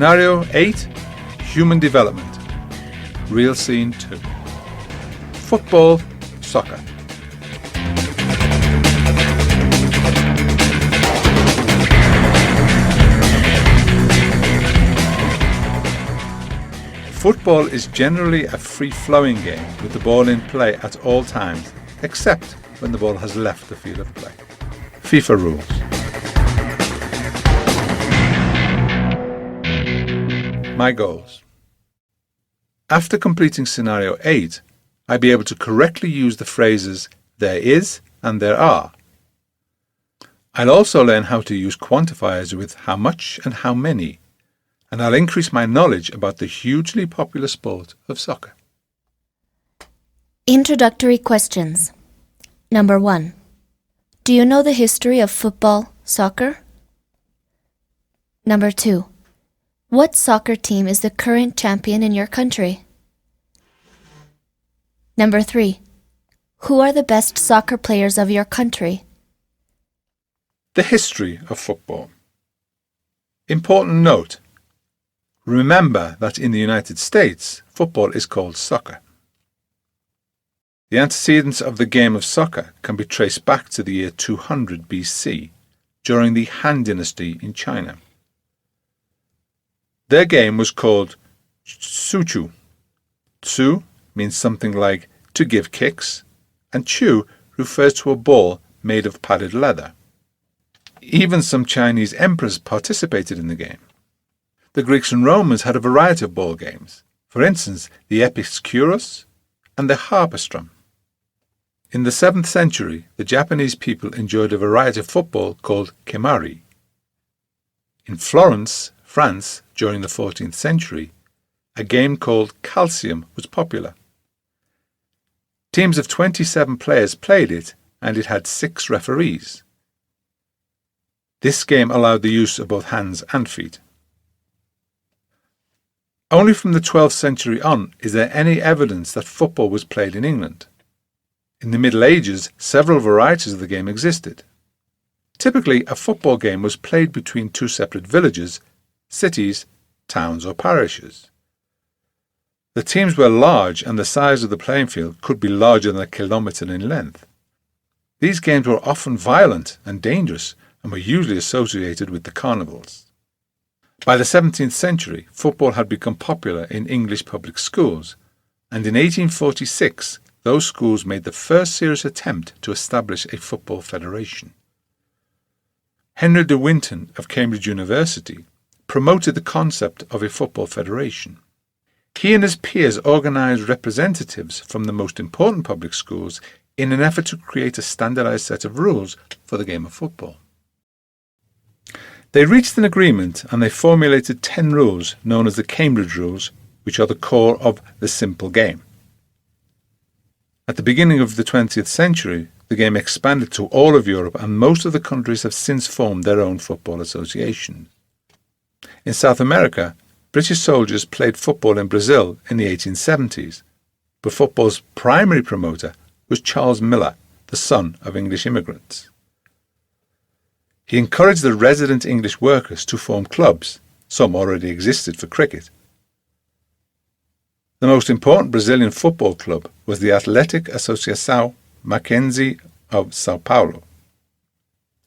Scenario 8. Human development. Real scene 2. Football, soccer. Football is generally a free-flowing game with the ball in play at all times, except when the ball has left the field of play. FIFA rules. My goals. After completing Scenario 8, I'll be able to correctly use the phrases there is and there are. I'll also learn how to use quantifiers with how much and how many, and I'll increase my knowledge about the hugely popular sport of soccer. Introductory questions. Number 1. Do you know the history of football, soccer? Number 2. What soccer team is the current champion in your country? Number 3. Who are the best soccer players of your country? The history of football. Important note. Remember that in the United States, football is called soccer. The antecedents of the game of soccer can be traced back to the year 200 BC, during the Han Dynasty in China. Their game was called Tsu. Tsu means something like to give kicks, and Chu refers to a ball made of padded leather. Even some Chinese emperors participated in the game. The Greeks and Romans had a variety of ball games, for instance the epicurus and the harpastrum. In the 7th century, the Japanese people enjoyed a variety of football called kemari. In Florence, France, during the 14th century, a game called calcium was popular. Teams of 27 players played it, and it had 6 referees. This game allowed the use of both hands and feet. Only from the 12th century on is there any evidence that football was played in England. In the Middle Ages, several varieties of the game existed. Typically, a football game was played between 2 separate villages, cities, towns or parishes. The teams were large and the size of the playing field could be larger than a kilometre in length. These games were often violent and dangerous and were usually associated with the carnivals. By the 17th century, football had become popular in English public schools, and in 1846 those schools made the first serious attempt to establish a football federation. Henry de Winton of Cambridge University promoted the concept of a football federation. He and his peers organised representatives from the most important public schools in an effort to create a standardised set of rules for the game of football. They reached an agreement and they formulated 10 rules known as the Cambridge Rules, which are the core of the simple game. At the beginning of the 20th century, the game expanded to all of Europe and most of the countries have since formed their own football associations. In South America, British soldiers played football in Brazil in the 1870s, but football's primary promoter was Charles Miller, the son of English immigrants. He encouraged the resident English workers to form clubs. Some already existed for cricket. The most important Brazilian football club was the Athletic Associação Mackenzie of Sao Paulo.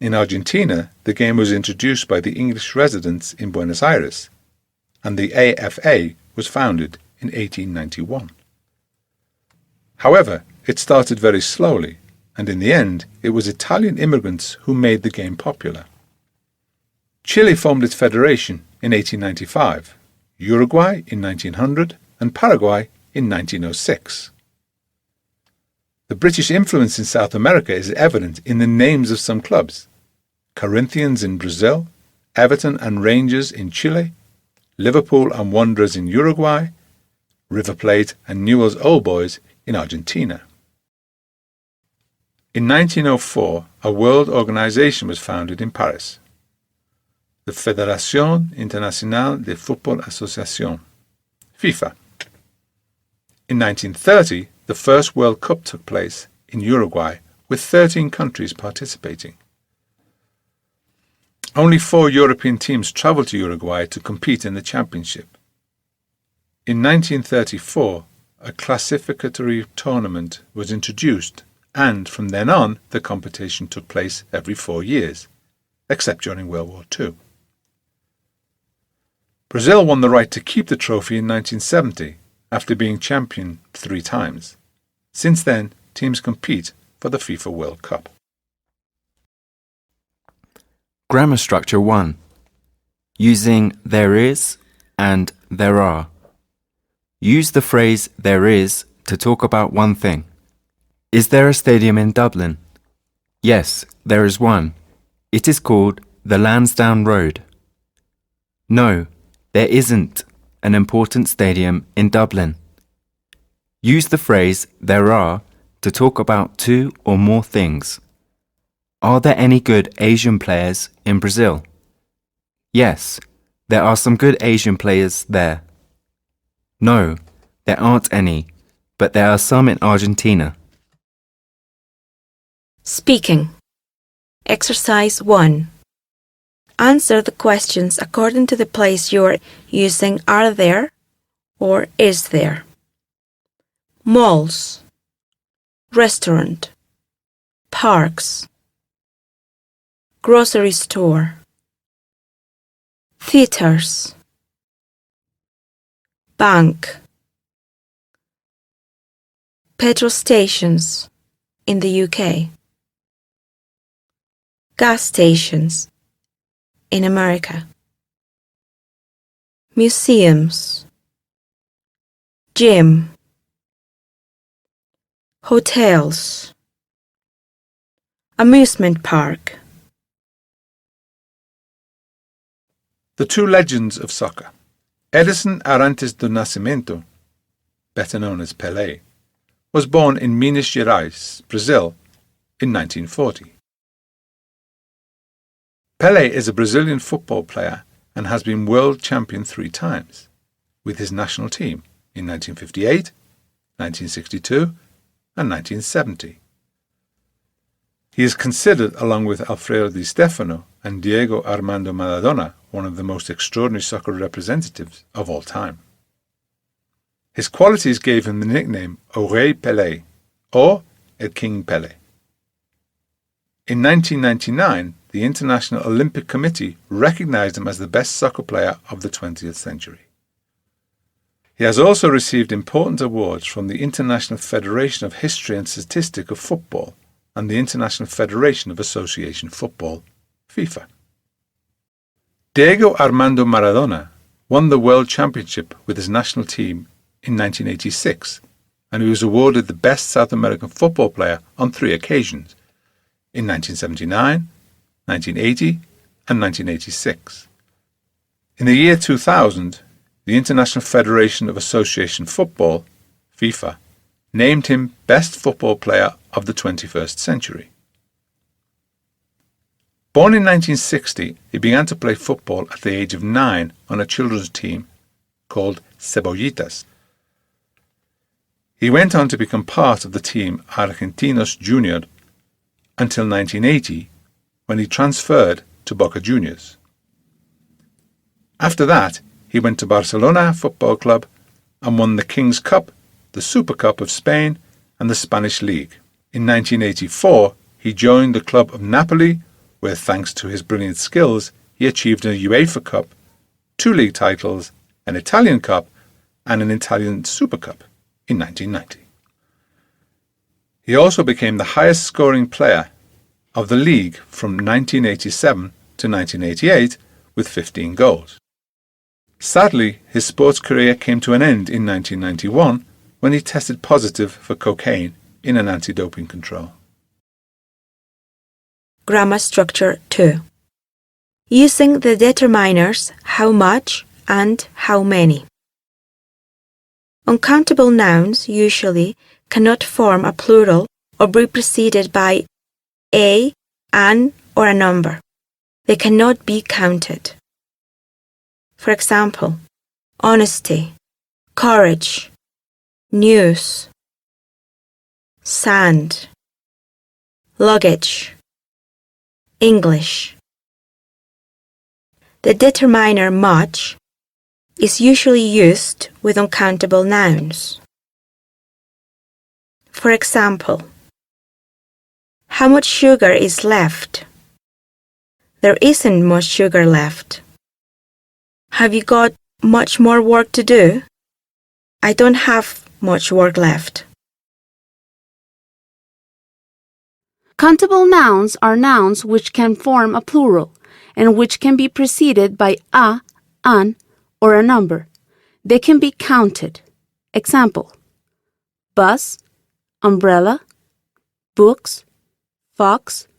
In Argentina, the game was introduced by the English residents in Buenos Aires, and the AFA was founded in 1891. However, it started very slowly, and in the end it was Italian immigrants who made the game popular. Chile formed its federation in 1895, Uruguay in 1900 and Paraguay in 1906. The British influence in South America is evident in the names of some clubs: Corinthians in Brazil, Everton and Rangers in Chile, Liverpool and Wanderers in Uruguay, River Plate and Newell's Old Boys in Argentina. In 1904, a world organization was founded in Paris, the Fédération Internationale de Football Association, FIFA. In 1930, the first World Cup took place in Uruguay, with 13 countries participating. Only 4 European teams travelled to Uruguay to compete in the championship. In 1934, a classificatory tournament was introduced, and from then on the competition took place every 4 years, except during World War II. Brazil won the right to keep the trophy in 1970 after being champion 3 times. Since then, teams compete for the FIFA World Cup. Grammar structure 1. Using there is and there are. Use the phrase there is to talk about one thing. Is there a stadium in Dublin? Yes, there is one. It is called the Lansdowne Road. No, there isn't an important stadium in Dublin. Use the phrase there are to talk about 2 or more things. Are there any good Asian players in Brazil? Yes, there are some good Asian players there. No, there aren't any, but there are some in Argentina. Speaking. Exercise 1. Answer the questions according to the place you're using are there or is there. Malls, restaurant, parks, grocery store, theaters, bank, petrol stations in the UK, gas stations in America, museums, gym, hotels, amusement park. The 2 legends of soccer. Edison Arantes do Nascimento, better known as Pelé, was born in Minas Gerais, Brazil, in 1940. Pelé is a Brazilian football player and has been world champion 3 times, with his national team in 1958, 1962 and 1970. He is considered, along with Alfredo Di Stefano and Diego Armando Maradona, one of the most extraordinary soccer representatives of all time. His qualities gave him the nickname O Rei Pelé, or El King Pelé. In 1999, the International Olympic Committee recognized him as the best soccer player of the 20th century. He has also received important awards from the International Federation of History and Statistics of Football and the International Federation of Association Football, FIFA. Diego Armando Maradona won the World Championship with his national team in 1986, and he was awarded the Best South American Football Player on 3 occasions, in 1979, 1980 and 1986. In the year 2000, the International Federation of Association Football, FIFA, named him Best Football Player of the 21st century. Born in 1960, he began to play football at the age of 9 on a children's team called Cebollitas. He went on to become part of the team Argentinos Junior until 1980, when he transferred to Boca Juniors. After that, he went to Barcelona Football Club and won the King's Cup, the Super Cup of Spain and the Spanish League. In 1984, he joined the club of Napoli, where thanks to his brilliant skills, he achieved a UEFA Cup, 2 league titles, an Italian Cup and an Italian Super Cup in 1990. He also became the highest scoring player of the league from 1987 to 1988 with 15 goals. Sadly, his sports career came to an end in 1991 when he tested positive for cocaine in an anti-doping control. Grammar structure 2. Using the determiners how much and how many. Uncountable nouns usually cannot form a plural or be preceded by a, an, or a number. They cannot be counted. For example, honesty, courage, news, sand, luggage, English. The determiner much is usually used with uncountable nouns. For example, how much sugar is left? There isn't much sugar left. Have you got much more work to do? I don't have much work left. Countable nouns are nouns which can form a plural and which can be preceded by a, an, or a number. They can be counted. Example: bus, umbrella, books, fox,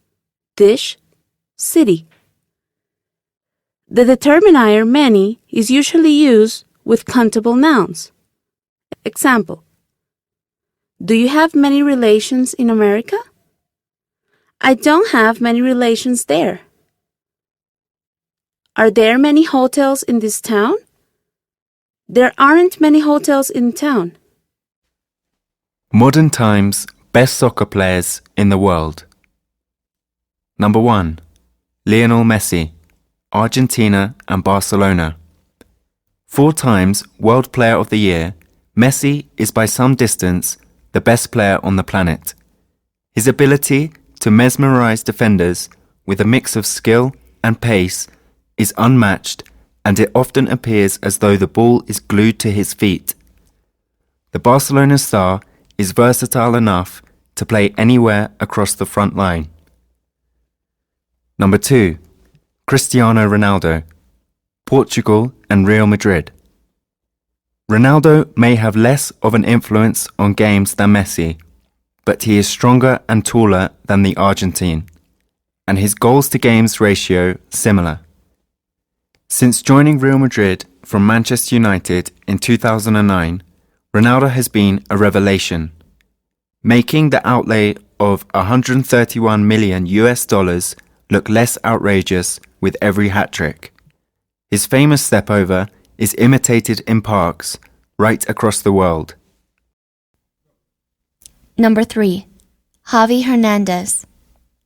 dish, city. The determiner many is usually used with countable nouns. Example: do you have many relations in America? I don't have many relations there. Are there many hotels in this town? There aren't many hotels in town. Modern times best soccer players in the world. Number 1. Lionel Messi, Argentina and Barcelona. 4 times World Player of the Year, Messi is by some distance the best player on the planet. His ability to mesmerize defenders with a mix of skill and pace is unmatched, and it often appears as though the ball is glued to his feet. The Barcelona star is versatile enough to play anywhere across the front line. Number 2. Cristiano Ronaldo, Portugal and Real Madrid. Ronaldo may have less of an influence on games than Messi, but he is stronger and taller than the Argentine, and his goals to games ratio similar. Since joining Real Madrid from Manchester United in 2009, Ronaldo has been a revelation, making the outlay of $131 million look less outrageous with every hat-trick. His famous step-over is imitated in parks right across the world. Number 3. Javi Hernandez,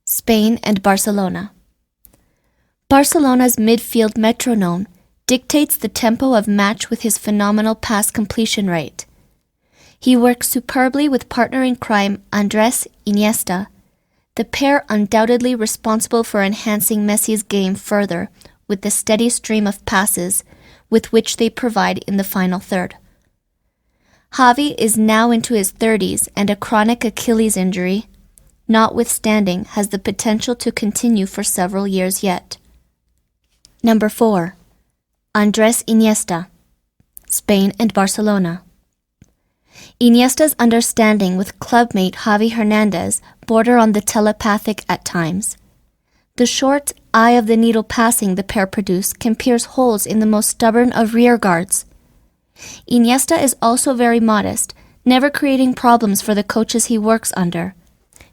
Spain and Barcelona. Barcelona's midfield metronome dictates the tempo of match with his phenomenal pass completion rate. He works superbly with partner in crime Andres Iniesta, the pair undoubtedly responsible for enhancing Messi's game further with the steady stream of passes with which they provide in the final third. Javi is now into his 30s and a chronic Achilles injury, notwithstanding, has the potential to continue for several years yet. Number 4. Andres Iniesta, Spain and Barcelona. Iniesta's understanding with clubmate Javi Hernandez border on the telepathic at times. The short, eye-of-the-needle passing the pair produce can pierce holes in the most stubborn of rearguards. Iniesta is also very modest, never creating problems for the coaches he works under.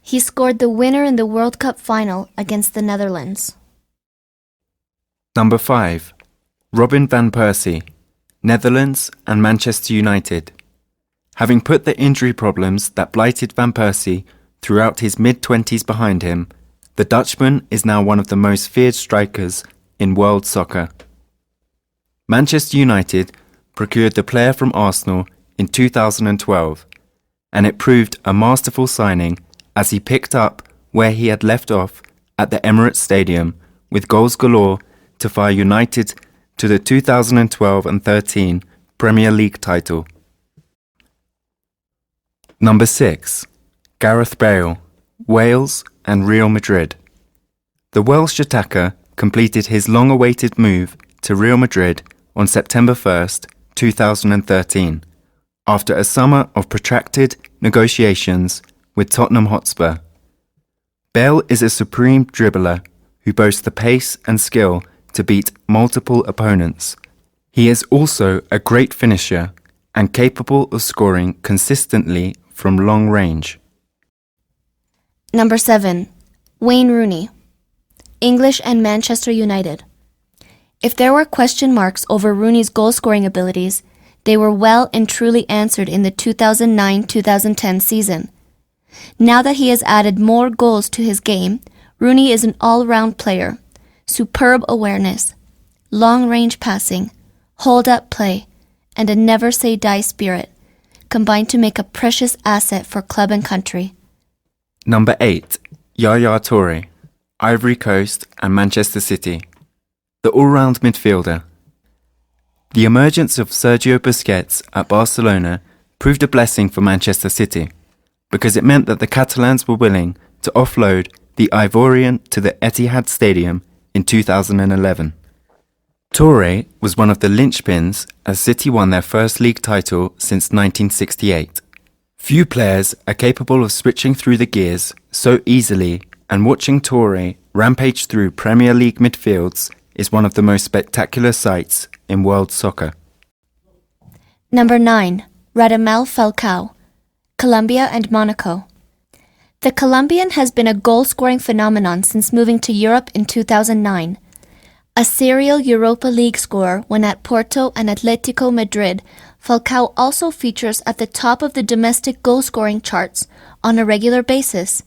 He scored the winner in the World Cup final against the Netherlands. Number 5. Robin van Persie, Netherlands and Manchester United. Having put the injury problems that blighted Van Persie throughout his mid-20s behind him, the Dutchman is now one of the most feared strikers in world soccer. Manchester United procured the player from Arsenal in 2012, and it proved a masterful signing as he picked up where he had left off at the Emirates Stadium with goals galore to fire United to the 2012 and 13 Premier League title. Number 6. Gareth Bale, Wales and Real Madrid. The Welsh attacker completed his long-awaited move to Real Madrid on September 1st, 2013, after a summer of protracted negotiations with Tottenham Hotspur. Bale is a supreme dribbler who boasts the pace and skill to beat multiple opponents. He is also a great finisher and capable of scoring consistently from long range. Number 7. Wayne Rooney, English and Manchester United. If there were question marks over Rooney's goal-scoring abilities, they were well and truly answered in the 2009-2010 season. Now that he has added more goals to his game, Rooney is an all-round player, superb awareness, long-range passing, hold-up play, and a never-say-die spirit combine to make a precious asset for club and country. Number 8. Yaya Toure, Ivory Coast and Manchester City. The all-round midfielder. The emergence of Sergio Busquets at Barcelona proved a blessing for Manchester City because it meant that the Catalans were willing to offload the Ivorian to the Etihad Stadium in 2011. Toure was one of the linchpins as City won their first league title since 1968. Few players are capable of switching through the gears so easily, and watching Toure rampage through Premier League midfields is one of the most spectacular sights in world soccer. Number 9. Radamel Falcao, Colombia and Monaco. The Colombian has been a goal-scoring phenomenon since moving to Europe in 2009. A serial Europa League scorer when at Porto and Atletico Madrid, Falcao also features at the top of the domestic goal-scoring charts on a regular basis.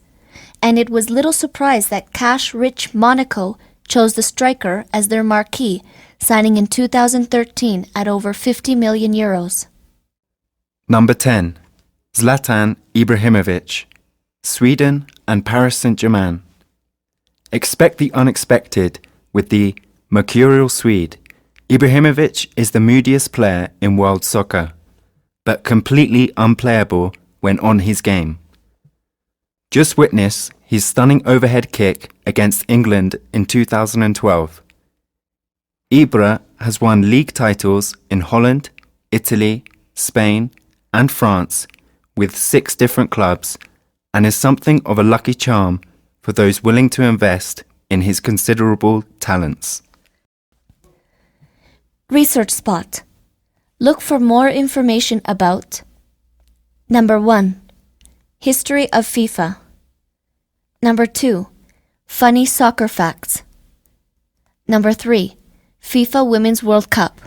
And it was little surprise that cash-rich Monaco chose the striker as their marquee, signing in 2013 at over 50 million euros. Number 10. Zlatan Ibrahimovic, Sweden and Paris Saint-Germain. Expect the unexpected with the mercurial Swede. Ibrahimovic is the moodiest player in world soccer, but completely unplayable when on his game. Just witness his stunning overhead kick against England in 2012. Ibra has won league titles in Holland, Italy, Spain, and France with 6 different clubs and is something of a lucky charm for those willing to invest in his considerable talents. Research Spot. Look for more information about Number 1. History of FIFA. Number 2. Funny soccer facts. Number 3. FIFA Women's World Cup.